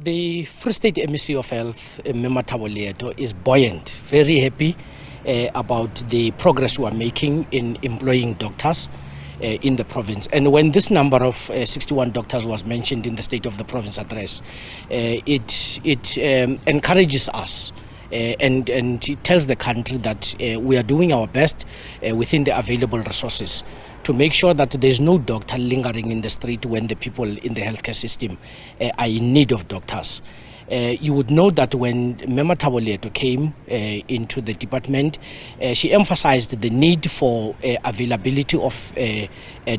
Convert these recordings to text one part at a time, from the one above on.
The Free State MEC of Health, Mvambi, is buoyant, very happy about the progress we are making in employing doctors in the province. And when this number of 61 doctors was mentioned in the State of the Province address, it encourages us and it tells the country that we are doing our best within the available resources to make sure that there is no doctor lingering in the street when the people in the healthcare system are in need of doctors. You would know that when Mvambi came into the department, she emphasized the need for availability of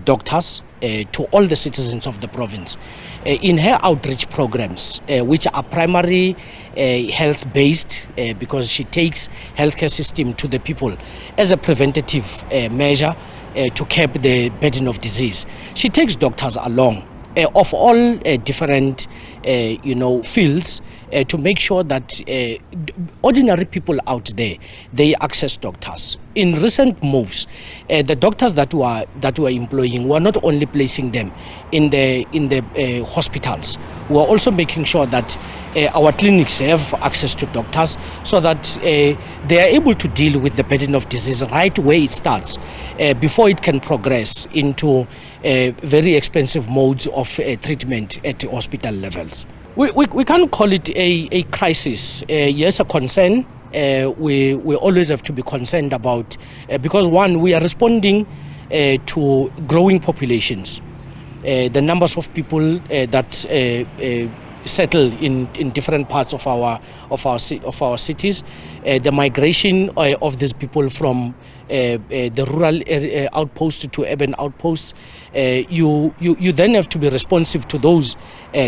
doctors to all the citizens of the province. In her outreach programs, which are primary health-based, because she takes healthcare system to the people as a preventative measure to curb the burden of disease. She takes doctors along of all different fields to make sure that ordinary people out there, they access doctors. In recent moves, the doctors that were employing were not only placing them in the hospitals, we are also making sure that our clinics have access to doctors so that they are able to deal with the burden of disease right where it starts before it can progress into very expensive modes of treatment at the hospital levels. We can't call it a crisis. Yes, a concern. We always have to be concerned about because one, we are responding to growing populations. The numbers of people that settle in different parts of our cities, the migration of these people from the rural outposts to urban outposts. You then have to be responsive to those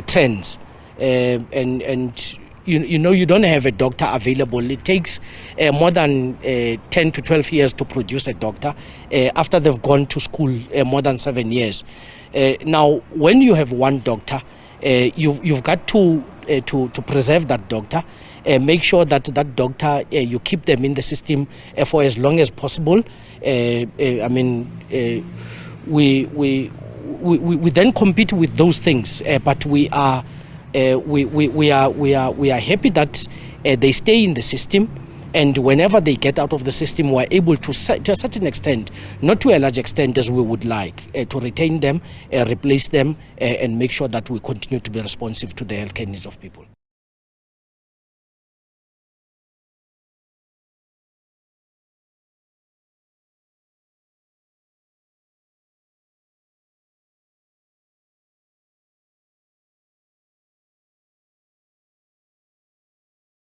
trends. And you don't have a doctor available. It takes more than 10 to 12 years to produce a doctor after they've gone to school more than 7 years. Now, when you have one doctor, you've got to preserve that doctor, make sure that that doctor, you keep them in the system for as long as possible. We then compete with those things, but we are happy that they stay in the system, and whenever they get out of the system, we're able to a certain extent, not to a large extent as we would like, to retain them, replace them, and make sure that we continue to be responsive to the healthcare needs of people.